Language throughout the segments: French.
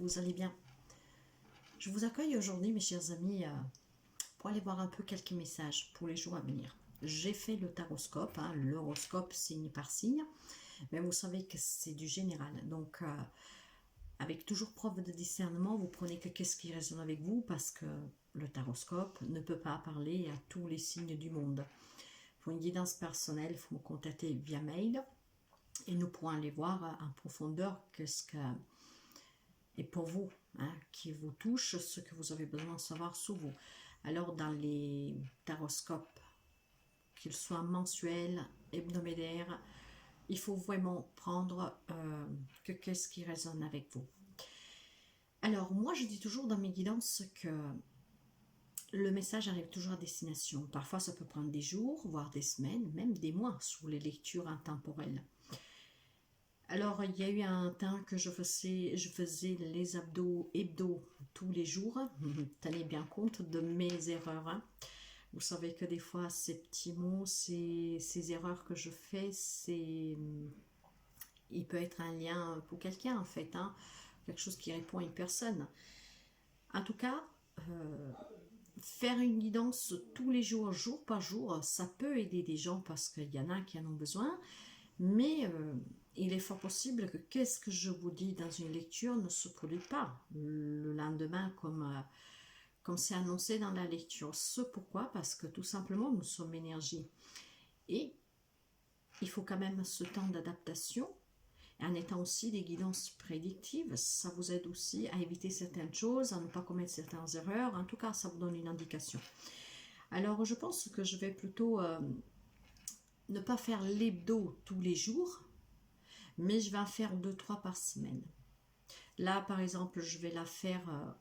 que vous allez bien. Je vous accueille aujourd'hui, mes chers amis, pour aller voir un peu quelques messages pour les jours à venir. J'ai fait le taroscope, l'horoscope signe par signe, mais vous savez que c'est du général. Donc, avec toujours preuve de discernement, vous prenez que qu'est-ce qui résonne avec vous, parce que le taroscope ne peut pas parler à tous les signes du monde. Pour une guidance personnelle, il faut me contacter via mail et nous pourrons aller voir en profondeur qu'est-ce que est pour vous, qui vous touche, ce que vous avez besoin de savoir sur vous. Alors dans les taroscopes, qu'ils soient mensuels, hebdomadaires, il faut vraiment prendre que qu'est-ce qui résonne avec vous. Alors moi je dis toujours dans mes guidances que le message arrive toujours à destination. Parfois ça peut prendre des jours, voire des semaines, même des mois sous les lectures intemporelles. Alors il y a eu un temps que je faisais les abdos hebdo tous les jours. Tenez bien compte de mes erreurs. Vous savez que des fois ces petits mots, ces erreurs que je fais, il peut être un lien pour quelqu'un en fait, quelque chose qui répond à une personne. En tout cas, faire une guidance tous les jours, jour par jour, ça peut aider des gens parce qu'il y en a qui en ont besoin, mais il est fort possible que qu'est-ce que je vous dis dans une lecture ne se produit pas le lendemain comme c'est annoncé dans la lecture. Ce pourquoi? Parce que tout simplement nous sommes énergie et il faut quand même ce temps d'adaptation. En étant aussi des guidances prédictives, ça vous aide aussi à éviter certaines choses, à ne pas commettre certaines erreurs. En tout cas, ça vous donne une indication. Alors, je pense que je vais plutôt ne pas faire l'hebdo tous les jours, mais je vais en faire 2-3 par semaine. Là, par exemple, je vais la faire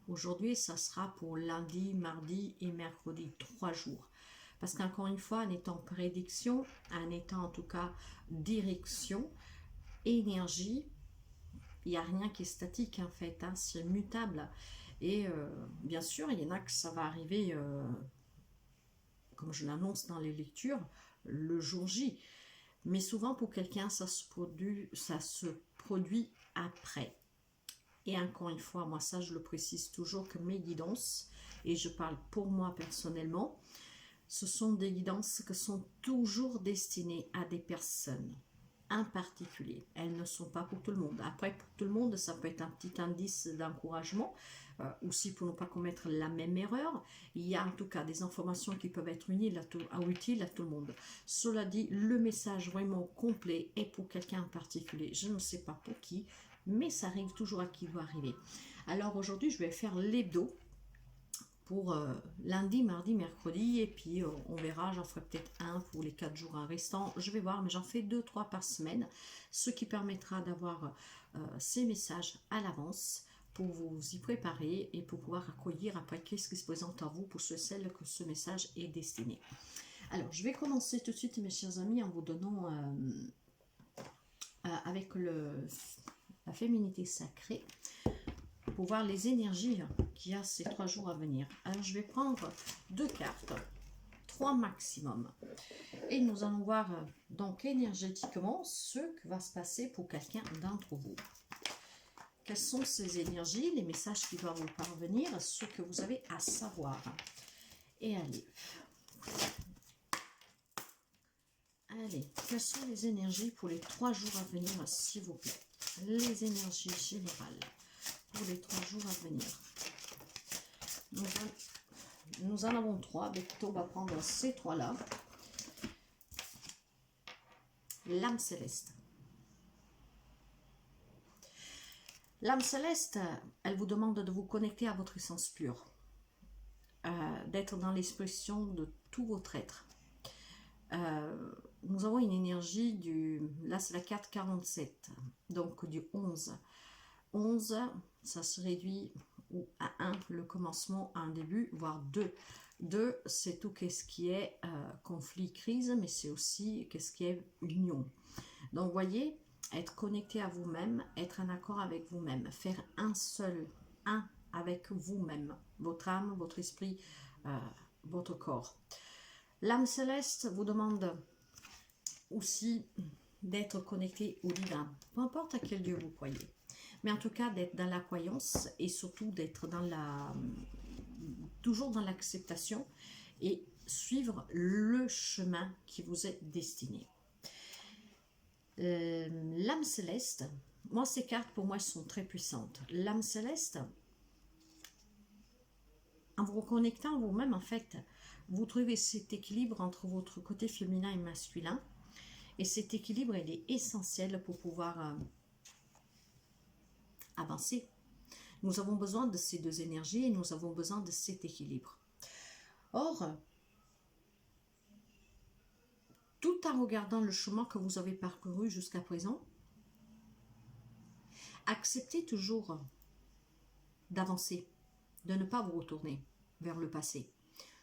aujourd'hui, ça sera pour lundi, mardi et mercredi, 3 jours. Parce qu'encore une fois, en étant prédiction, en étant en tout cas direction, énergie, il n'y a rien qui est statique en fait, c'est mutable. Et bien sûr, il y en a que ça va arriver, comme je l'annonce dans les lectures, le jour J. Mais souvent pour quelqu'un, ça se produit après. Et encore une fois, moi ça je le précise toujours que mes guidances, et je parle pour moi personnellement, ce sont des guidances qui sont toujours destinées à des personnes en particulier. Elles ne sont pas pour tout le monde. Après, pour tout le monde, ça peut être un petit indice d'encouragement, aussi pour ne pas commettre la même erreur. Il y a en tout cas des informations qui peuvent être utiles à tout le monde. Cela dit, le message vraiment complet est pour quelqu'un en particulier. Je ne sais pas pour qui, mais ça arrive toujours à qui doit arriver. Alors aujourd'hui, je vais faire l'hebdo pour lundi, mardi, mercredi, et puis on verra, j'en ferai peut-être un pour les 4 jours restants, je vais voir, mais j'en fais 2-3 par semaine, ce qui permettra d'avoir ces messages à l'avance pour vous y préparer et pour pouvoir accueillir après qu'est-ce qui se présente à vous pour ceux et celles que ce message est destiné. Alors, je vais commencer tout de suite, mes chers amis, en vous donnant avec la féminité sacrée, pour voir les énergies qu'il y a ces 3 jours à venir. Alors je vais prendre 2 cartes, 3 maximum, et nous allons voir donc énergétiquement ce que va se passer pour quelqu'un d'entre vous. Quelles sont ces énergies, les messages qui doivent vous parvenir, ce que vous avez à savoir. Et allez, quelles sont les énergies pour les 3 jours à venir, s'il vous plaît? Les énergies générales pour les 3 jours à venir. Nous en avons 3, mais plutôt on va prendre ces 3-là. L'âme céleste. L'âme céleste, elle vous demande de vous connecter à votre essence pure, d'être dans l'expression de tout votre être. Nous avons une énergie là c'est la carte 47, donc du 11. 11, ça se réduit à 1, le commencement, à un début, voire 2. 2, c'est tout ce qui est conflit, crise, mais c'est aussi ce qui est union. Donc, voyez, être connecté à vous-même, être en accord avec vous-même, faire un avec vous-même, votre âme, votre esprit, votre corps. L'âme céleste vous demande aussi d'être connecté au divin, peu importe à quel Dieu vous croyez. Mais en tout cas, d'être dans la croyance et surtout d'être dans toujours dans l'acceptation et suivre le chemin qui vous est destiné. L'âme céleste, moi ces cartes pour moi sont très puissantes. L'âme céleste, en vous reconnectant à vous-même, en fait, vous trouvez cet équilibre entre votre côté féminin et masculin. Et cet équilibre, il est essentiel pour pouvoir avancer. Nous avons besoin de ces deux énergies et nous avons besoin de cet équilibre. Or, tout en regardant le chemin que vous avez parcouru jusqu'à présent, acceptez toujours d'avancer, de ne pas vous retourner vers le passé.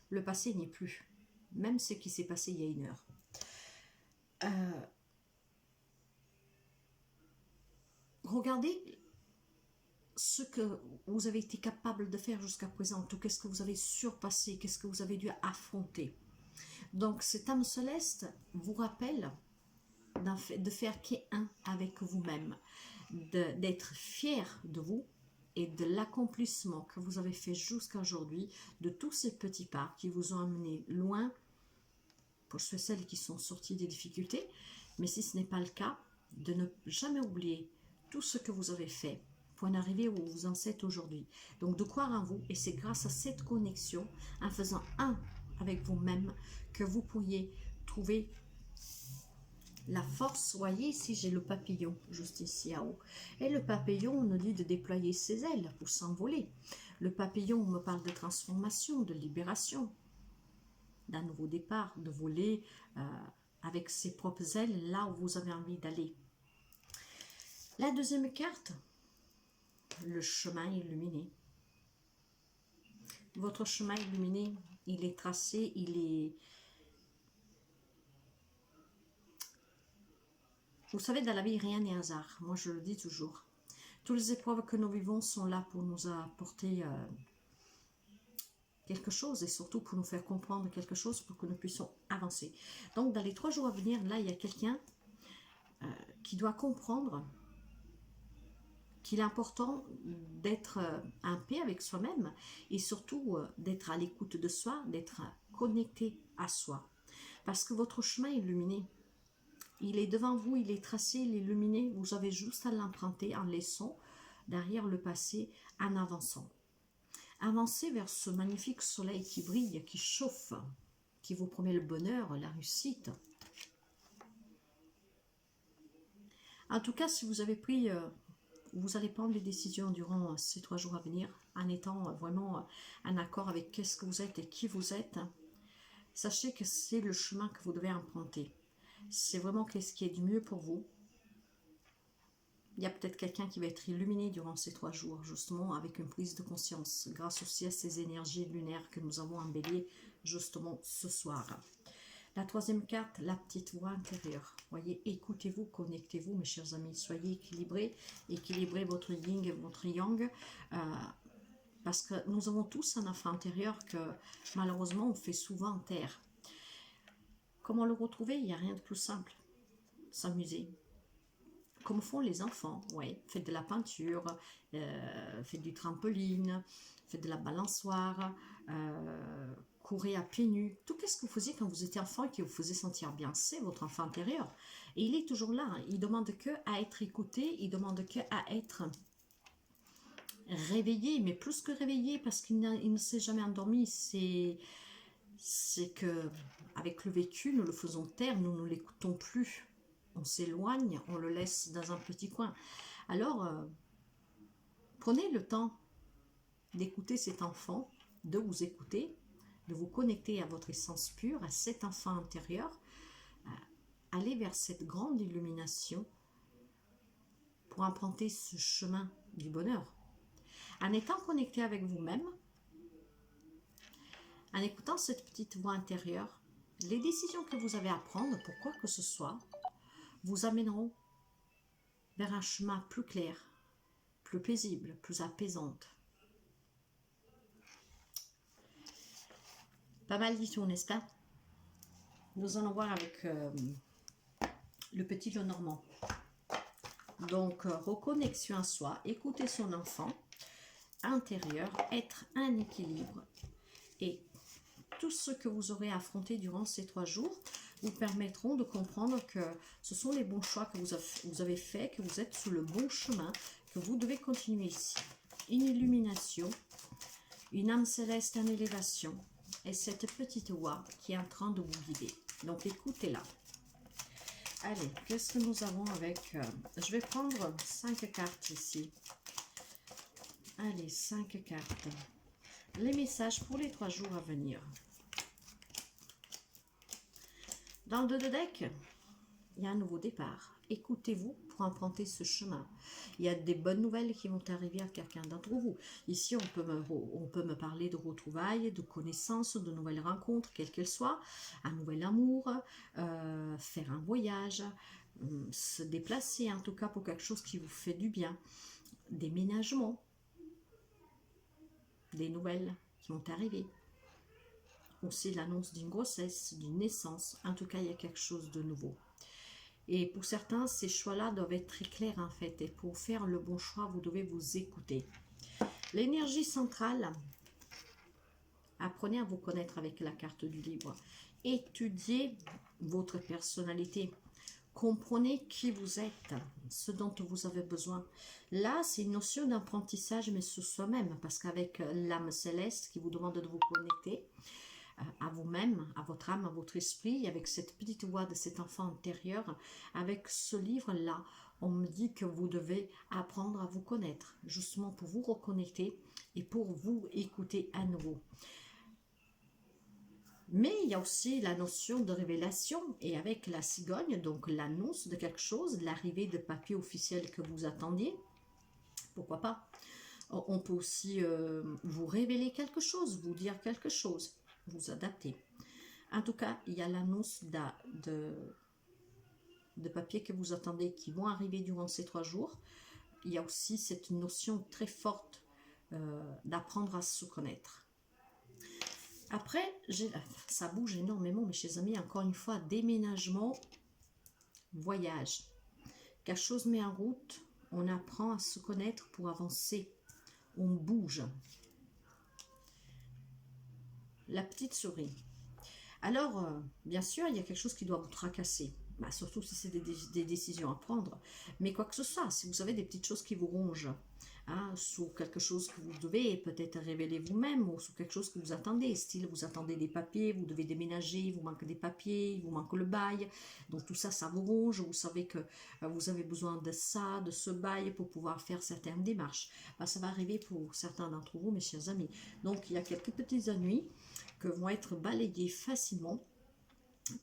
Le passé n'est plus, même ce qui s'est passé il y a 1 heure. Regardez ce que vous avez été capable de faire jusqu'à présent, tout qu'est-ce que vous avez surpassé, qu'est-ce que vous avez dû affronter. Donc cette âme céleste vous rappelle de faire qu'un avec vous-même, d'être fier de vous et de l'accomplissement que vous avez fait jusqu'à aujourd'hui, de tous ces petits pas qui vous ont amené loin, pour celles qui sont sorties des difficultés, mais si ce n'est pas le cas, de ne jamais oublier tout ce que vous avez fait pour en arriver où vous en êtes aujourd'hui. Donc de croire en vous, et c'est grâce à cette connexion, en faisant un avec vous-même, que vous pourriez trouver la force. Voyez ici, j'ai le papillon, juste ici en haut. Et le papillon nous dit de déployer ses ailes pour s'envoler. Le papillon me parle de transformation, de libération, d'un nouveau départ, de voler avec ses propres ailes là où vous avez envie d'aller. La deuxième carte, le chemin illuminé. Votre chemin illuminé, il est tracé, il est... Vous savez, dans la vie, rien n'est hasard. Moi, je le dis toujours. Toutes les épreuves que nous vivons sont là pour nous apporter quelque chose et surtout pour nous faire comprendre quelque chose pour que nous puissions avancer. Donc, dans les 3 jours à venir, là, il y a quelqu'un qui doit comprendre qu'il est important d'être en paix avec soi-même et surtout d'être à l'écoute de soi, d'être connecté à soi. Parce que votre chemin est illuminé. Il est devant vous, il est tracé, il est illuminé. Vous avez juste à l'emprunter en laissant derrière le passé, en avançant. Avancez vers ce magnifique soleil qui brille, qui chauffe, qui vous promet le bonheur, la réussite. En tout cas, si vous avez pris... vous allez prendre des décisions durant ces 3 jours à venir en étant vraiment en accord avec qu'est-ce que vous êtes et qui vous êtes. Sachez que c'est le chemin que vous devez emprunter. C'est vraiment ce qui est du mieux pour vous. Il y a peut-être quelqu'un qui va être illuminé durant ces 3 jours, justement avec une prise de conscience, grâce aussi à ces énergies lunaires que nous avons en bélier justement ce soir. La 3e carte, la petite voix intérieure. Voyez, écoutez-vous, connectez-vous, mes chers amis. Soyez équilibrés, équilibrez votre yin et votre yang. Parce que nous avons tous un enfant intérieur que malheureusement on fait souvent taire. Comment le retrouver? Il n'y a rien de plus simple. S'amuser. Comme font les enfants, ouais. Faites de la peinture, faites du trampoline, faites de la balançoire, courez à pieds nus. Tout ce que vous faisiez quand vous étiez enfant et qui vous faisait sentir bien, c'est votre enfant intérieur. Et il est toujours là. Il demande que à être écouté, il demande que à être réveillé, mais plus que réveillé parce qu'il ne s'est jamais endormi. C'est que avec le vécu, nous le faisons taire, nous ne l'écoutons plus. On s'éloigne, on le laisse dans un petit coin. Alors, prenez le temps d'écouter cet enfant, de vous écouter, de vous connecter à votre essence pure, à cet enfant intérieur, aller vers cette grande illumination pour emprunter ce chemin du bonheur. En étant connecté avec vous-même, en écoutant cette petite voix intérieure, les décisions que vous avez à prendre, pour quoi que ce soit, vous amèneront vers un chemin plus clair, plus paisible, plus apaisante. Pas mal dit tout, n'est-ce pas? Nous allons voir avec le petit Lenormand. Donc, reconnexion à soi, écouter son enfant intérieur, être un équilibre. Et tout ce que vous aurez affronté durant ces 3 jours vous permettront de comprendre que ce sont les bons choix que vous avez faits, que vous êtes sur le bon chemin, que vous devez continuer ici. Une illumination, une âme céleste en élévation et cette petite voix qui est en train de vous guider. Donc écoutez-la. Allez, qu'est-ce que nous avons avec... je vais prendre 5 cartes ici. Allez, 5 cartes. Les messages pour les 3 jours à venir. Dans le 2 de deck, il y a un nouveau départ. Écoutez-vous pour emprunter ce chemin. Il y a des bonnes nouvelles qui vont arriver à quelqu'un d'entre vous. Ici, on peut me parler de retrouvailles, de connaissances, de nouvelles rencontres, quelles qu'elles soient, un nouvel amour, faire un voyage, se déplacer en tout cas pour quelque chose qui vous fait du bien, déménagement, des nouvelles qui vont arriver. Aussi l'annonce d'une grossesse, d'une naissance, en tout cas il y a quelque chose de nouveau. Et pour certains, ces choix-là doivent être très clairs en fait. Et pour faire le bon choix, vous devez vous écouter. L'énergie centrale, apprenez à vous connaître avec la carte du livre. Étudiez votre personnalité. Comprenez qui vous êtes, ce dont vous avez besoin. Là, c'est une notion d'apprentissage, mais sur soi-même. Parce qu'avec l'âme céleste qui vous demande de vous connecter à vous-même, à votre âme, à votre esprit, avec cette petite voix de cet enfant intérieur, avec ce livre-là, on me dit que vous devez apprendre à vous connaître, justement pour vous reconnecter et pour vous écouter à nouveau. Mais il y a aussi la notion de révélation, et avec la cigogne, donc l'annonce de quelque chose, l'arrivée de papier officiel que vous attendiez, pourquoi pas. On peut aussi vous révéler quelque chose, vous dire quelque chose, vous adapter. En tout cas, il y a l'annonce de papier que vous attendez qui vont arriver durant ces 3 jours. Il y a aussi cette notion très forte d'apprendre à se connaître. Après, ça bouge énormément, mes chers amis. Encore une fois, déménagement, voyage. Quelque chose met en route, on apprend à se connaître pour avancer. On bouge. La petite souris. Alors, bien sûr, il y a quelque chose qui doit vous tracasser. Bah, surtout si c'est des décisions à prendre. Mais quoi que ce soit, si vous avez des petites choses qui vous rongent, hein, sur quelque chose que vous devez peut-être révéler vous-même, ou sur quelque chose que vous attendez, style vous attendez des papiers, vous devez déménager, il vous manque des papiers, il vous manque le bail, donc tout ça, ça vous ronge, vous savez que vous avez besoin de ça, de ce bail pour pouvoir faire certaines démarches. Bah, ça va arriver pour certains d'entre vous, mes chers amis. Donc il y a quelques petits ennuis que vont être balayés facilement,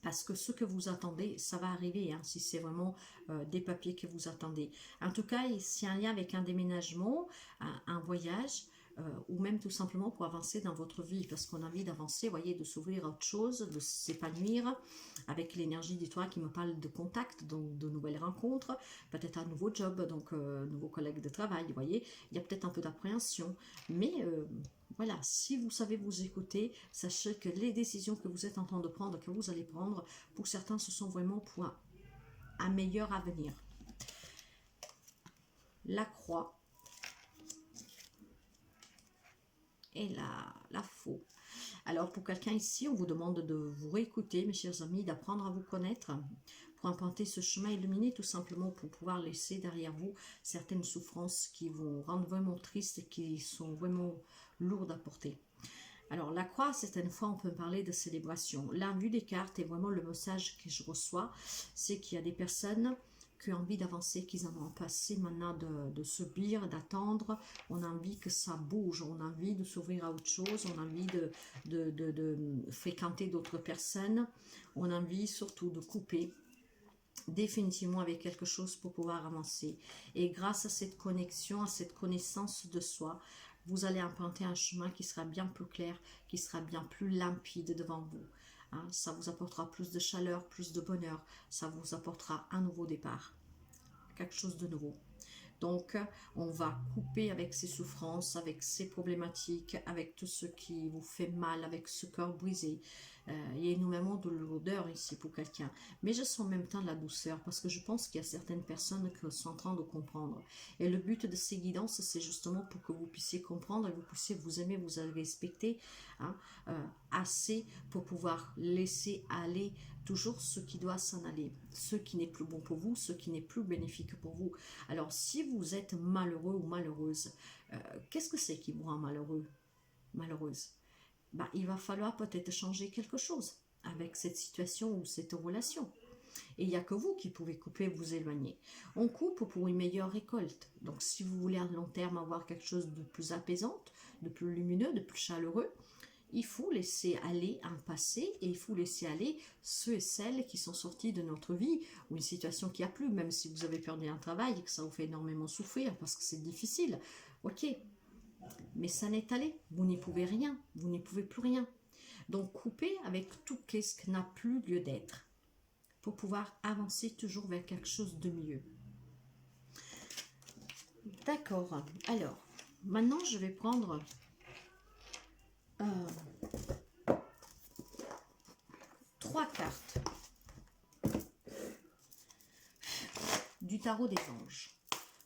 parce que ce que vous attendez, ça va arriver, hein, si c'est vraiment des papiers que vous attendez. En tout cas, c'est un lien avec un déménagement, un voyage, ou même tout simplement pour avancer dans votre vie, parce qu'on a envie d'avancer, voyez, de s'ouvrir à autre chose, de s'épanouir, avec l'énergie du toit qui me parle de contact, donc de nouvelles rencontres, peut-être un nouveau job, donc nouveaux collègues de travail, vous voyez, il y a peut-être un peu d'appréhension, mais... voilà, si vous savez vous écouter, sachez que les décisions que vous êtes en train de prendre, que vous allez prendre, pour certains, ce sont vraiment pour un meilleur avenir. La croix et la faux. Alors, pour quelqu'un ici, on vous demande de vous réécouter, mes chers amis, d'apprendre à vous connaître, pour emprunter ce chemin illuminé, tout simplement pour pouvoir laisser derrière vous certaines souffrances qui vous rendent vraiment triste et qui sont vraiment lourdes à porter. Alors, la croix, certaines fois, on peut parler de célébration. Là, vu des cartes, et vraiment le message que je reçois, c'est qu'il y a des personnes qui ont envie d'avancer, qui en ont passé maintenant de subir, d'attendre. On a envie que ça bouge, on a envie de s'ouvrir à autre chose, on a envie de fréquenter d'autres personnes, on a envie surtout de couper définitivement avec quelque chose pour pouvoir avancer. Et grâce à cette connexion, à cette connaissance de soi, vous allez emprunter un chemin qui sera bien plus clair, qui sera bien plus limpide devant vous. Hein, ça vous apportera plus de chaleur, plus de bonheur, ça vous apportera un nouveau départ, quelque chose de nouveau. Donc, on va couper avec ces souffrances, avec ces problématiques, avec tout ce qui vous fait mal, avec ce cœur brisé. Il y a énormément de lourdeur ici pour quelqu'un. Mais je sens en même temps la douceur parce que je pense qu'il y a certaines personnes qui sont en train de comprendre. Et le but de ces guidances, c'est justement pour que vous puissiez comprendre et vous puissiez vous aimer, vous respecter hein, assez pour pouvoir laisser aller toujours ce qui doit s'en aller, ce qui n'est plus bon pour vous, ce qui n'est plus bénéfique pour vous. Alors si vous êtes malheureux ou malheureuse, qu'est-ce que c'est qui vous rend malheureux, malheureuse? Bah, il va falloir peut-être changer quelque chose avec cette situation ou cette relation. Et il n'y a que vous qui pouvez couper, vous éloigner. On coupe pour une meilleure récolte. Donc si vous voulez à long terme avoir quelque chose de plus apaisant, de plus lumineux, de plus chaleureux, il faut laisser aller un passé et il faut laisser aller ceux et celles qui sont sortis de notre vie ou une situation qui a plu, même si vous avez perdu un travail et que ça vous fait énormément souffrir parce que c'est difficile. Ok, mais ça n'est allé, vous n'y pouvez rien, vous n'y pouvez plus rien. Donc coupez avec tout ce qui n'a plus lieu d'être pour pouvoir avancer toujours vers quelque chose de mieux. D'accord, alors maintenant je vais prendre trois cartes du tarot des anges.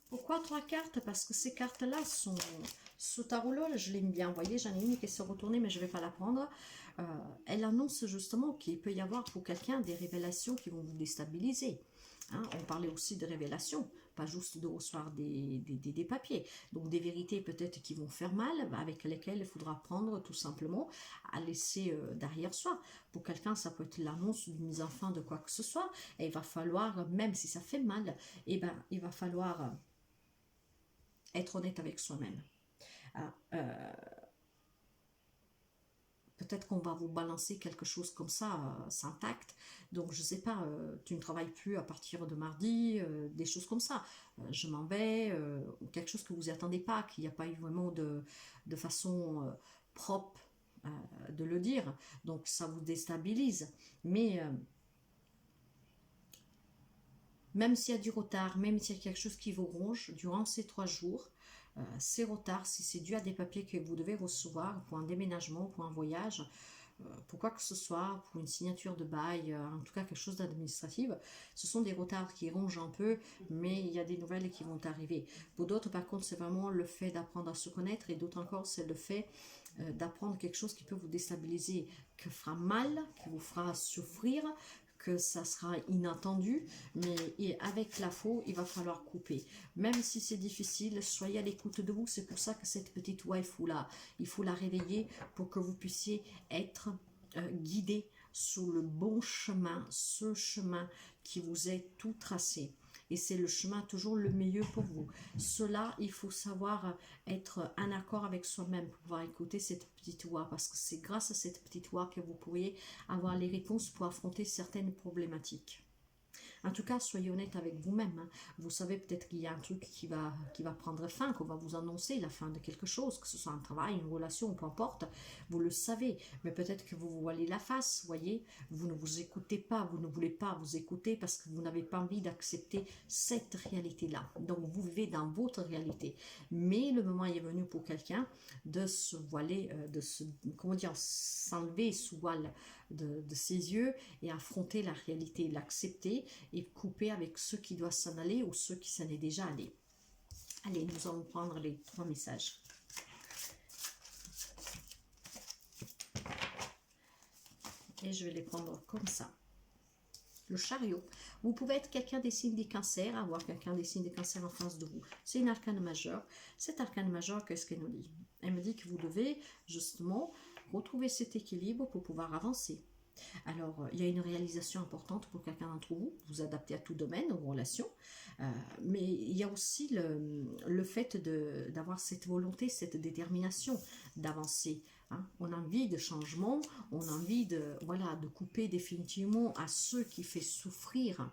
Pourquoi trois cartes? Parce que ces cartes-là sont... Ce tarot-là, je l'aime bien. Vous voyez, j'en ai une qui s'est retournée, mais je ne vais pas la prendre. Elle annonce justement qu'il peut y avoir pour quelqu'un des révélations qui vont vous déstabiliser. Hein, on parlait aussi de révélations, pas juste de recevoir des papiers. Donc des vérités peut-être qui vont faire mal, avec lesquelles il faudra prendre tout simplement à laisser derrière soi. Pour quelqu'un, ça peut être l'annonce d'une mise en fin de quoi que ce soit. Et il va falloir, même si ça fait mal, eh ben, il va falloir être honnête avec soi-même. Peut-être qu'on va vous balancer quelque chose comme ça, sans tact. Donc, je ne sais pas, tu ne travailles plus à partir de mardi, des choses comme ça. Je m'en vais, quelque chose que vous n'y attendez pas, qu'il n'y a pas eu vraiment de façon propre de le dire. Donc, ça vous déstabilise. Mais même s'il y a du retard, même s'il y a quelque chose qui vous ronge durant ces 3 jours, ces retards, si c'est dû à des papiers que vous devez recevoir pour un déménagement, pour un voyage, pour quoi que ce soit, pour une signature de bail, en tout cas quelque chose d'administratif, ce sont des retards qui rongent un peu, mais il y a des nouvelles qui vont arriver. Pour d'autres, par contre, c'est vraiment le fait d'apprendre à se connaître, et d'autres encore, c'est le fait d'apprendre quelque chose qui peut vous déstabiliser, qui fera mal, qui vous fera souffrir, que ça sera inattendu, mais avec la faux, il va falloir couper. Même si c'est difficile, soyez à l'écoute de vous. C'est pour ça que cette petite voix, il faut la réveiller pour que vous puissiez être guidé sur le bon chemin, ce chemin qui vous est tout tracé. Et c'est le chemin toujours le mieux pour vous. Cela, il faut savoir être en accord avec soi-même pour pouvoir écouter cette petite voix, parce que c'est grâce à cette petite voix que vous pourriez avoir les réponses pour affronter certaines problématiques. En tout cas, soyez honnête avec vous-même. Hein. Vous savez peut-être qu'il y a un truc qui va prendre fin, qu'on va vous annoncer la fin de quelque chose, que ce soit un travail, une relation, peu importe. Vous le savez, mais peut-être que vous vous voilez la face, voyez. Vous ne vous écoutez pas, vous ne voulez pas vous écouter parce que vous n'avez pas envie d'accepter cette réalité-là. Donc, vous vivez dans votre réalité. Mais le moment est venu pour quelqu'un de se voiler, de se, comment dire, s'enlever sous voile de ses yeux et affronter la réalité, l'accepter et couper avec ceux qui doivent s'en aller ou ceux qui s'en est déjà allé. Allez, nous allons prendre les 3 messages. Et je vais les prendre comme ça. Le chariot. Vous pouvez être quelqu'un des signes des cancers, avoir quelqu'un des signes des cancers en face de vous. C'est une arcane majeure. Cette arcane majeure, qu'est-ce qu'elle nous dit? Elle me dit que vous devez justement retrouver cet équilibre pour pouvoir avancer. Alors, il y a une réalisation importante pour quelqu'un d'entre vous, vous adaptez à tout domaine, aux relations, mais il y a aussi le fait d'avoir cette volonté, cette détermination d'avancer. Hein. On a envie de changement, on a envie de couper définitivement à ceux qui fait souffrir.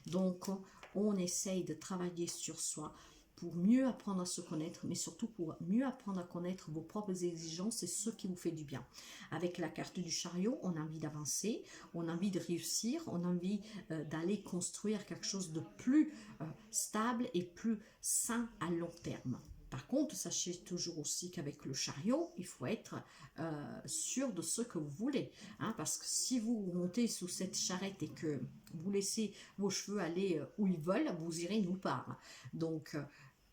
Donc, on essaye de travailler sur soi, pour mieux apprendre à se connaître, mais surtout pour mieux apprendre à connaître vos propres exigences et ce qui vous fait du bien. Avec la carte du chariot, on a envie d'avancer, on a envie de réussir, on a envie d'aller construire quelque chose de plus stable et plus sain à long terme. Par contre, sachez toujours aussi qu'avec le chariot, il faut être sûr de ce que vous voulez. Hein, parce que si vous montez sous cette charrette et que vous laissez vos cheveux aller où ils veulent, vous irez nulle part. Donc,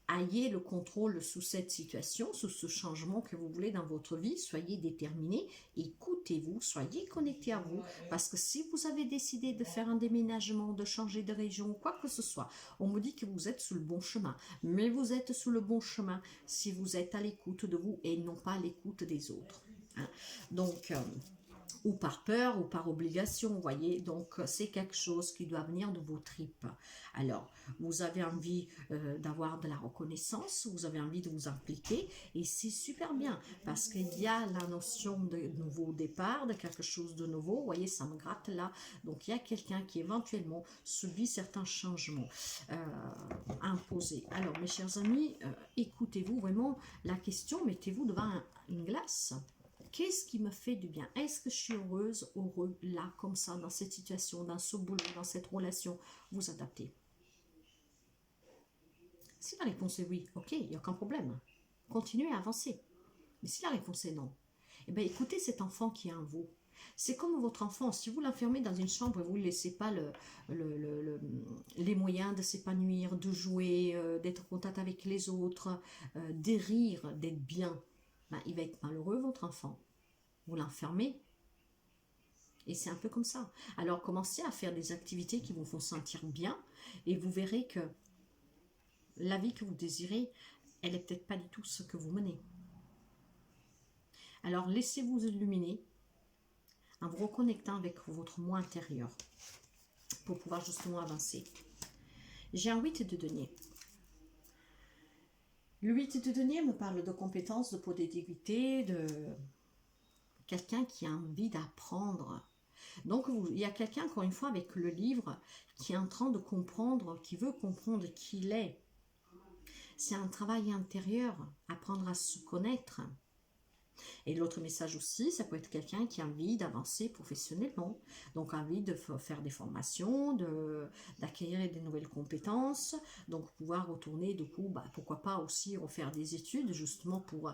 ayez le contrôle sous cette situation, sous ce changement que vous voulez dans votre vie. Soyez déterminés, écoutez-vous, soyez connectés à vous. Parce que si vous avez décidé de faire un déménagement, de changer de région, quoi que ce soit, on me dit que vous êtes sur le bon chemin. Mais vous êtes sur le bon chemin si vous êtes à l'écoute de vous et non pas à l'écoute des autres. Hein. Donc, ou par peur ou par obligation, vous voyez, donc c'est quelque chose qui doit venir de vos tripes. Alors, vous avez envie d'avoir de la reconnaissance, vous avez envie de vous impliquer, et c'est super bien, parce qu'il y a la notion de nouveau départ, de quelque chose de nouveau, vous voyez, ça me gratte là, donc il y a quelqu'un qui éventuellement subit certains changements imposés. Alors, mes chers amis, écoutez-vous vraiment la question, mettez-vous devant une glace. Qu'est-ce qui me fait du bien? Est-ce que je suis heureuse, heureux, là, comme ça, dans cette situation, dans ce boulot, dans cette relation? Vous adaptez. Si la réponse est oui, ok, il n'y a aucun problème. Continuez à avancer. Mais si la réponse est non, eh bien, écoutez cet enfant qui est en vous. C'est comme votre enfant, si vous l'enfermez dans une chambre et vous ne laissez pas les moyens de s'épanouir, de jouer, d'être en contact avec les autres, de rire, d'être bien, ben, il va être malheureux, votre enfant. Vous l'enfermez. Et c'est un peu comme ça. Alors, commencez à faire des activités qui vous font sentir bien et vous verrez que la vie que vous désirez, elle n'est peut-être pas du tout ce que vous menez. Alors, laissez-vous illuminer en vous reconnectant avec votre moi intérieur pour pouvoir justement avancer. J'ai un 8 de denier. Le 8 de denier me parle de compétences, de productivité, de quelqu'un qui a envie d'apprendre. Donc, il y a quelqu'un, encore une fois, avec le livre, qui est en train de comprendre, qui veut comprendre qui il est. C'est un travail intérieur, apprendre à se connaître. Et l'autre message aussi, ça peut être quelqu'un qui a envie d'avancer professionnellement, donc envie de faire des formations, d'acquérir des nouvelles compétences, donc pouvoir retourner du coup, pourquoi pas aussi refaire des études justement pour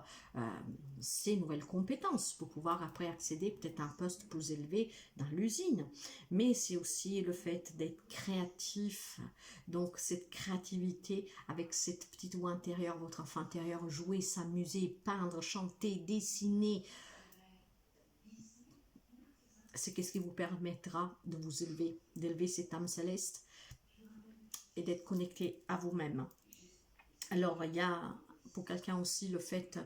ces nouvelles compétences, pour pouvoir après accéder peut-être à un poste plus élevé dans l'usine. Mais c'est aussi le fait d'être créatif, donc cette créativité avec cette petite voix intérieure, votre enfant intérieur, jouer, s'amuser, peindre, chanter, dessiner, c'est qu'est-ce qui vous permettra de vous élever, d'élever cette âme céleste et d'être connecté à vous-même. Alors, il y a pour quelqu'un aussi le fait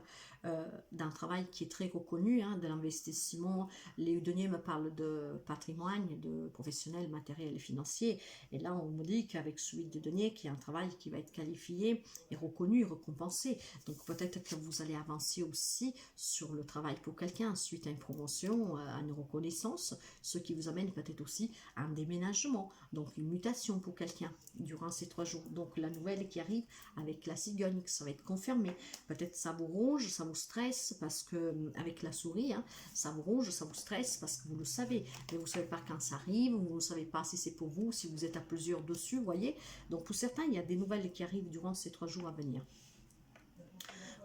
d'un travail qui est très reconnu, hein, de l'investissement. Les deniers me parlent de patrimoine, de professionnel, matériel et financier. Et là, on me dit qu'avec celui de deniers, qui est un travail qui va être qualifié et reconnu, récompensé. Donc peut-être que vous allez avancer aussi sur le travail pour quelqu'un, suite à une promotion, à une reconnaissance, ce qui vous amène peut-être aussi à un déménagement, donc une mutation pour quelqu'un durant ces 3 jours. Donc la nouvelle qui arrive avec la cigogne, ça va être confirmé. Peut-être ça vous ronge, ça vous stresse parce que avec la souris, hein, ça vous ronge, ça vous stresse parce que vous le savez, mais vous ne savez pas quand ça arrive, vous ne savez pas si c'est pour vous, si vous êtes à plusieurs dessus, vous voyez. Donc pour certains, il y a des nouvelles qui arrivent durant ces 3 jours à venir.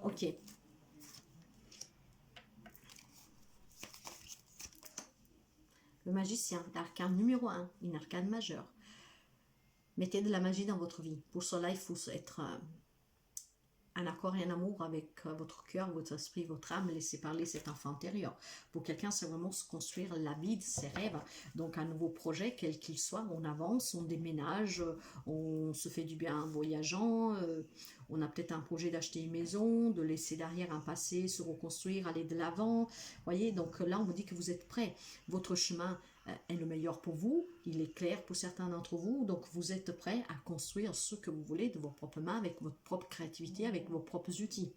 Ok. Le magicien, l'arcane numéro 1, une arcane majeure. Mettez de la magie dans votre vie. Pour cela, il faut être en accord et en amour avec votre cœur, votre esprit, votre âme. Laissez parler cet enfant intérieur. Pour quelqu'un, c'est vraiment se construire la vie de ses rêves. Donc un nouveau projet, quel qu'il soit, on avance, on déménage, on se fait du bien en voyageant, on a peut-être un projet d'acheter une maison, de laisser derrière un passé, se reconstruire, aller de l'avant. Voyez, donc là, on vous dit que vous êtes prêts. Votre chemin est le meilleur pour vous, il est clair pour certains d'entre vous, donc vous êtes prêts à construire ce que vous voulez de vos propres mains, avec votre propre créativité, avec vos propres outils.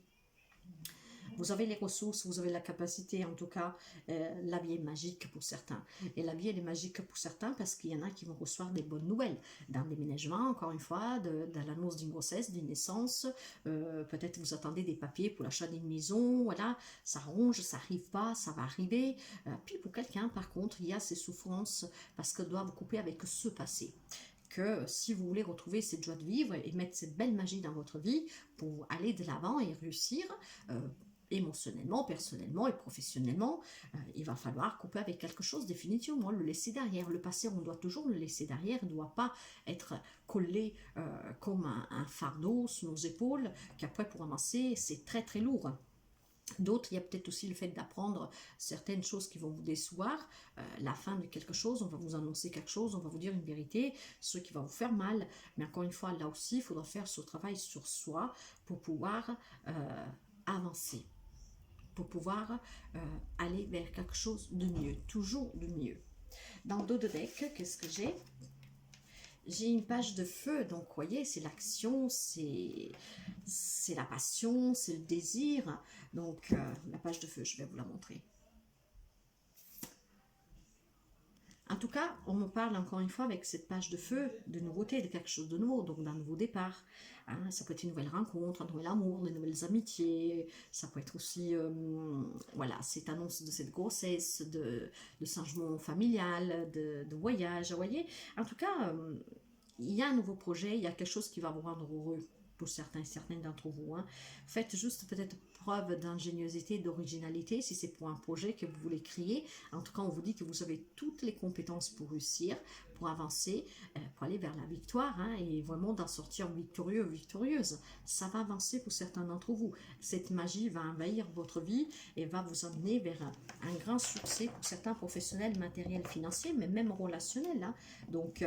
Vous avez les ressources, vous avez la capacité, en tout cas, la vie est magique pour certains. Et la vie, elle est magique pour certains parce qu'il y en a qui vont recevoir des bonnes nouvelles. D'un déménagement, encore une fois, de l'annonce d'une grossesse, d'une naissance, peut-être vous attendez des papiers pour l'achat d'une maison, voilà, ça ronge, ça n'arrive pas, ça va arriver. Puis pour quelqu'un, par contre, il y a ces souffrances parce qu'elle doit vous couper avec ce passé. que si vous voulez retrouver cette joie de vivre et mettre cette belle magie dans votre vie pour aller de l'avant et réussir émotionnellement, personnellement et professionnellement, il va falloir couper avec quelque chose définitivement, le laisser derrière. Le passé, on doit toujours le laisser derrière, il ne doit pas être collé comme un fardeau sur nos épaules, qu'après pour avancer, c'est très très lourd. D'autres, il y a peut-être aussi le fait d'apprendre certaines choses qui vont vous décevoir, la fin de quelque chose, on va vous annoncer quelque chose, on va vous dire une vérité, ce qui va vous faire mal. Mais encore une fois, là aussi, il faudra faire ce travail sur soi pour pouvoir avancer, pour pouvoir aller vers quelque chose de mieux, toujours de mieux. Dans le dos de deck, qu'est-ce que j'ai? J'ai une page de feu, donc vous voyez, c'est l'action, c'est la passion, c'est le désir. Donc la page de feu, je vais vous la montrer. En tout cas, on me parle encore une fois avec cette page de feu de nouveauté, de quelque chose de nouveau, donc d'un nouveau départ. Hein, ça peut être une nouvelle rencontre, un nouvel amour, de nouvelles amitiés. Ça peut être aussi, voilà, cette annonce de cette grossesse, de changement familial, de voyage, vous voyez. En tout cas, il y a un nouveau projet, il y a quelque chose qui va vous rendre heureux pour certains et certaines d'entre vous. Hein. Faites juste peut-être preuve d'ingéniosité, d'originalité, si c'est pour un projet que vous voulez créer. En tout cas, on vous dit que vous avez toutes les compétences pour réussir, pour avancer, pour aller vers la victoire, hein, et vraiment d'en sortir victorieux, victorieuse. Ça va avancer pour certains d'entre vous. Cette magie va envahir votre vie et va vous emmener vers un grand succès pour certains professionnels, matériels, financiers, mais même relationnels. Hein. Donc,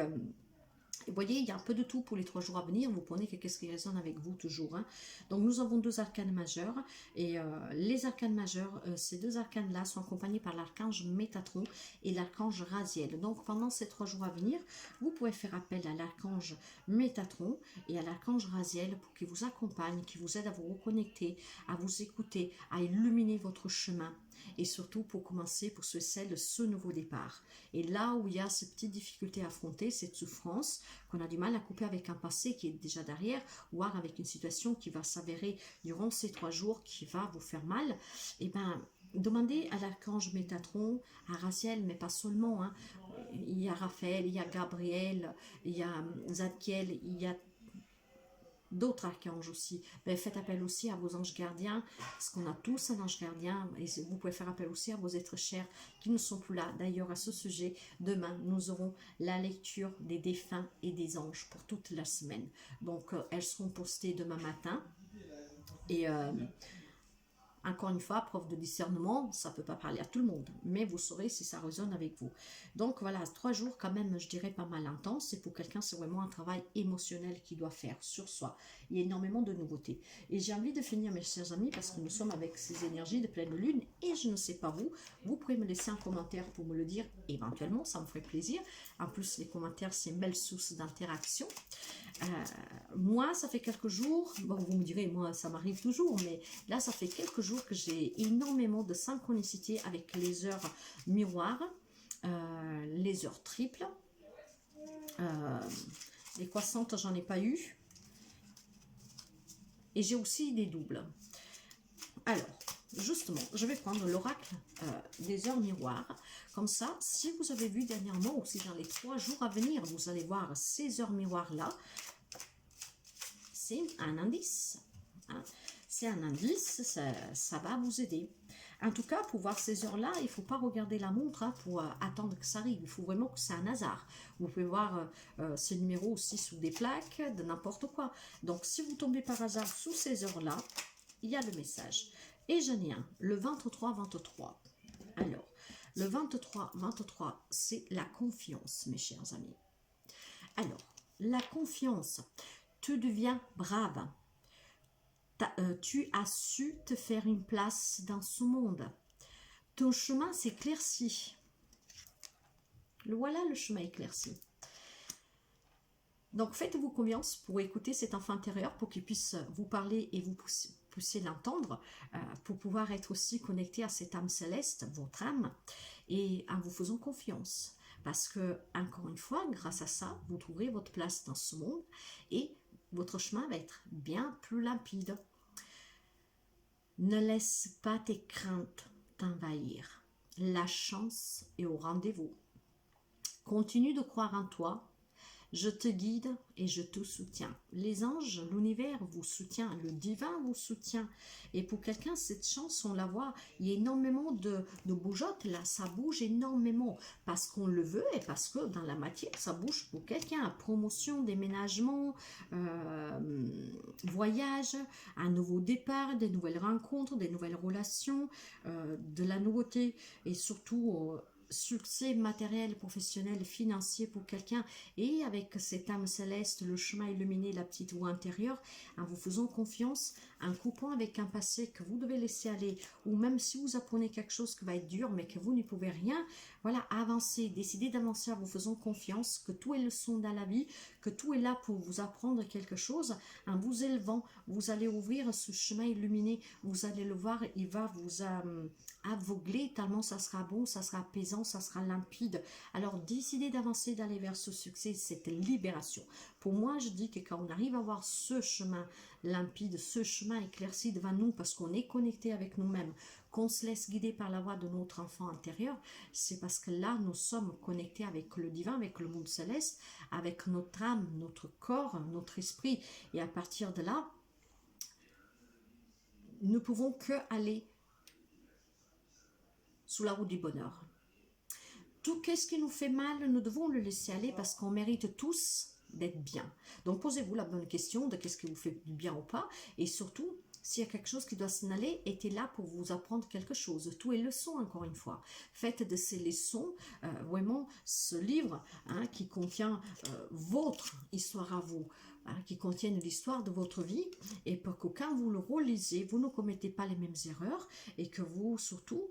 vous voyez, il y a un peu de tout pour les 3 jours à venir. Vous prenez qu'est-ce qui résonne avec vous toujours. Hein. Donc nous avons 2 arcanes majeurs. Et les arcanes majeurs, ces 2 arcanes-là sont accompagnés par l'archange Métatron et l'archange Raziel. Donc pendant ces 3 jours à venir, vous pouvez faire appel à l'archange Métatron et à l'archange Raziel pour qu'ils vous accompagnent, qui vous aident à vous reconnecter, à vous écouter, à illuminer votre chemin. Et surtout pour commencer, pour ce nouveau départ. Et là où il y a ces petites difficultés à affronter, cette souffrance, qu'on a du mal à couper avec un passé qui est déjà derrière, ou avec une situation qui va s'avérer durant ces 3 jours, qui va vous faire mal, et bien, demandez à l'archange Métatron, à Raziel, mais pas seulement, hein. Il y a Raphaël, il y a Gabriel, il y a Zadkiel, il y a d'autres archanges aussi. Ben, faites appel aussi à vos anges gardiens, parce qu'on a tous un ange gardien, et vous pouvez faire appel aussi à vos êtres chers qui ne sont plus là. D'ailleurs, à ce sujet, demain, nous aurons la lecture des défunts et des anges pour toute la semaine. Donc, elles seront postées demain matin. Et encore une fois, preuve de discernement, ça ne peut pas parler à tout le monde, mais vous saurez si ça résonne avec vous. Donc voilà, 3 jours quand même, je dirais pas mal intense. Et pour quelqu'un, c'est vraiment un travail émotionnel qu'il doit faire sur soi. Il y a énormément de nouveautés. Et j'ai envie de finir, mes chers amis, parce que nous sommes avec ces énergies de pleine lune, et je ne sais pas vous pouvez me laisser un commentaire pour me le dire, éventuellement, ça me ferait plaisir. En plus, les commentaires, c'est une belle source d'interaction. Moi, ça fait quelques jours, bon, vous me direz, moi, ça m'arrive toujours, mais là, ça fait quelques jours que j'ai énormément de synchronicité avec les heures miroirs, les heures triples, les croissantes, j'en ai pas eu, et j'ai aussi des doubles. Alors, justement, je vais prendre l'oracle des heures miroirs. Comme ça, si vous avez vu dernièrement, ou si dans les 3 jours à venir, vous allez voir ces heures miroirs-là, c'est un indice. Hein. C'est un indice, ça va vous aider. En tout cas, pour voir ces heures-là, il ne faut pas regarder la montre, hein, pour attendre que ça arrive. Il faut vraiment que c'est un hasard. Vous pouvez voir ces numéros aussi sous des plaques, de n'importe quoi. Donc, si vous tombez par hasard sous ces heures-là, il y a le message. Et j'en ai un, le 23-23. Alors, le 23-23, c'est la confiance, mes chers amis. Alors, la confiance, tu deviens brave. Tu as su te faire une place dans ce monde. Ton chemin s'éclaircit. Voilà le chemin éclairci. Donc, faites-vous confiance pour écouter cet enfant intérieur, pour qu'il puisse vous parler et vous puissiez l'entendre, pour pouvoir être aussi connecté à cette âme céleste, votre âme, et en vous faisant confiance. Parce que, encore une fois, grâce à ça, vous trouverez votre place dans ce monde et votre chemin va être bien plus limpide. Ne laisse pas tes craintes t'envahir. La chance est au rendez-vous. Continue de croire en toi. Je te guide et je te soutiens. Les anges, l'univers vous soutient, le divin vous soutient. Et pour quelqu'un, cette chance, on la voit, il y a énormément de bougeottes, là, ça bouge énormément, parce qu'on le veut et parce que dans la matière, ça bouge pour quelqu'un. Promotion, déménagement, voyage, un nouveau départ, des nouvelles rencontres, des nouvelles relations, de la nouveauté et surtout succès matériel, professionnel, financier pour quelqu'un, et avec cette âme céleste, le chemin illuminé, la petite voix intérieure, en vous faisant confiance, en coupant avec un passé que vous devez laisser aller, ou même si vous apprenez quelque chose qui va être dur mais que vous n'y pouvez rien, voilà, avancez, décidez d'avancer en vous faisant confiance, que tout est leçon dans la vie, que tout est là pour vous apprendre quelque chose. En vous élevant, vous allez ouvrir ce chemin illuminé, vous allez le voir, il va vous aveugler tellement ça sera bon, ça sera apaisant, ça sera limpide. Alors décidez d'avancer, d'aller vers ce succès, cette libération. Pour moi, je dis que quand on arrive à voir ce chemin limpide, ce chemin éclairci devant nous, parce qu'on est connecté avec nous-mêmes, qu'on se laisse guider par la voix de notre enfant intérieur, c'est parce que là, nous sommes connectés avec le divin, avec le monde céleste, avec notre âme, notre corps, notre esprit. Et à partir de là, nous ne pouvons que aller sous la route du bonheur. Tout ce qui nous fait mal, nous devons le laisser aller parce qu'on mérite tous d'être bien. Donc posez-vous la bonne question de qu'est-ce qui vous fait du bien ou pas, et surtout, s'il y a quelque chose qui doit s'en aller, était là pour vous apprendre quelque chose. Tout est leçon, encore une fois. Faites de ces leçons, vraiment, ce livre qui contient votre histoire à vous, qui contiennent l'histoire de votre vie, et pour que quand vous le relisez, vous ne commettez pas les mêmes erreurs, et que vous, surtout,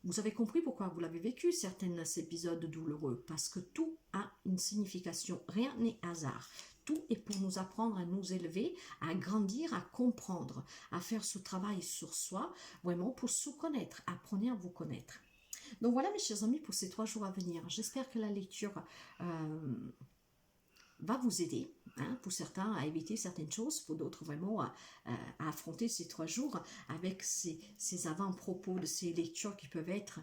vous avez compris pourquoi vous l'avez vécu, certains épisodes douloureux, parce que tout a une signification, rien n'est hasard. Tout est pour nous apprendre à nous élever, à grandir, à comprendre, à faire ce travail sur soi, vraiment pour se connaître, apprenez à vous connaître. Donc voilà mes chers amis pour ces 3 jours à venir. J'espère que la lecture va vous aider, pour certains à éviter certaines choses, pour d'autres vraiment à affronter ces 3 jours avec ces avant-propos de ces lectures qui peuvent être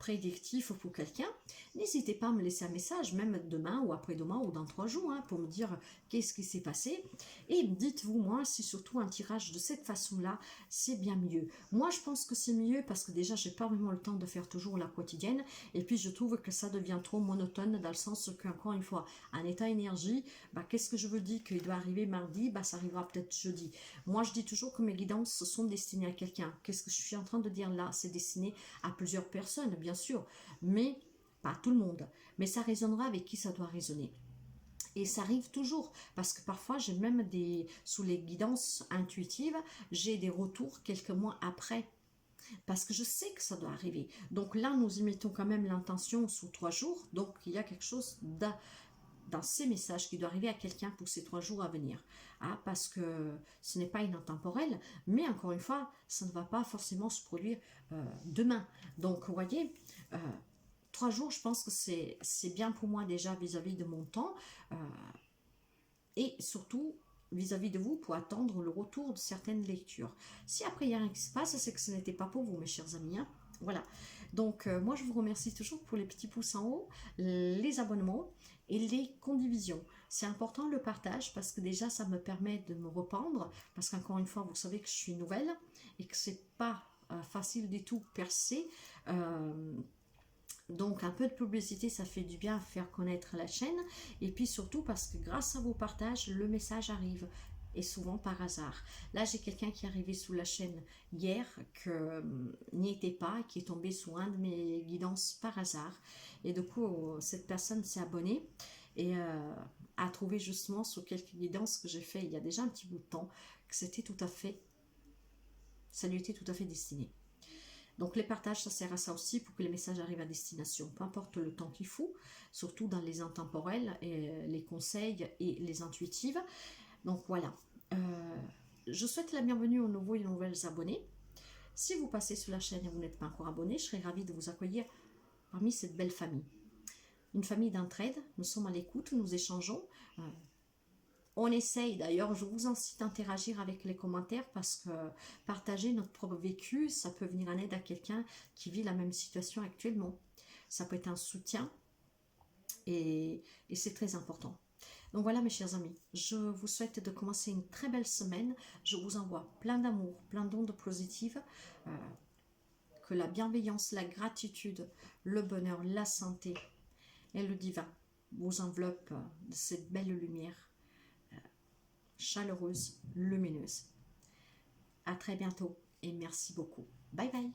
prédictifs pour quelqu'un. N'hésitez pas à me laisser un message, même demain ou après-demain ou dans 3 jours, pour me dire qu'est-ce qui s'est passé. Et dites-vous, moi, si surtout un tirage de cette façon-là, c'est bien mieux. Moi, je pense que c'est mieux parce que déjà, j'ai pas vraiment le temps de faire toujours la quotidienne. Et puis, je trouve que ça devient trop monotone dans le sens qu'encore une fois, un état énergie, qu'est-ce que je veux dire qu'il doit arriver mardi, ça arrivera peut-être jeudi. Moi, je dis toujours que mes guidances sont destinées à quelqu'un. Qu'est-ce que je suis en train de dire là? C'est destiné à plusieurs personnes, bien sûr, mais pas tout le monde. Mais ça résonnera avec qui ça doit résonner. Et ça arrive toujours, parce que parfois j'ai même sous les guidances intuitives, j'ai des retours quelques mois après, parce que je sais que ça doit arriver. Donc là, nous y mettons quand même l'intention sous 3 jours, donc il y a quelque chose dans ces messages qui doit arriver à quelqu'un pour ces 3 jours à venir. Parce que ce n'est pas intemporel, mais encore une fois, ça ne va pas forcément se produire demain. Donc, vous voyez, 3 jours, je pense que c'est bien pour moi déjà vis-à-vis de mon temps, et surtout vis-à-vis de vous pour attendre le retour de certaines lectures. Si après il n'y a rien qui se passe, c'est que ce n'était pas pour vous, mes chers amis. Voilà. Donc, moi, je vous remercie toujours pour les petits pouces en haut, les abonnements et les condivisions. C'est important le partage parce que déjà, ça me permet de me rependre. Parce qu'encore une fois, vous savez que je suis nouvelle et que c'est pas facile du tout percer. Donc un peu de publicité, ça fait du bien à faire connaître la chaîne. Et puis surtout parce que grâce à vos partages, le message arrive. Et souvent par hasard. Là, j'ai quelqu'un qui est arrivé sous la chaîne hier, que n'y était pas, qui est tombé sous un de mes guidances par hasard. Et du coup, cette personne s'est abonnée et a trouvé justement sur quelques guidances que j'ai fait il y a déjà un petit bout de temps, que c'était tout à fait, ça lui était tout à fait destiné. Donc les partages, ça sert à ça aussi, pour que les messages arrivent à destination, peu importe le temps qu'il faut, surtout dans les intemporels, et les conseils et les intuitives. Donc voilà, je souhaite la bienvenue aux nouveaux et nouvelles abonnés. Si vous passez sur la chaîne et vous n'êtes pas encore abonné, je serais ravie de vous accueillir parmi cette belle famille. Une famille d'entraide, nous sommes à l'écoute, nous échangeons. On essaye, d'ailleurs, je vous incite à interagir avec les commentaires parce que partager notre propre vécu, ça peut venir en aide à quelqu'un qui vit la même situation actuellement. Ça peut être un soutien, Et c'est très important. Donc voilà mes chers amis, je vous souhaite de commencer une très belle semaine. Je vous envoie plein d'amour, plein d'ondes positives. Que la bienveillance, la gratitude, le bonheur, la santé et le divin vous enveloppent de cette belle lumière chaleureuse, lumineuse. À très bientôt et merci beaucoup. Bye bye.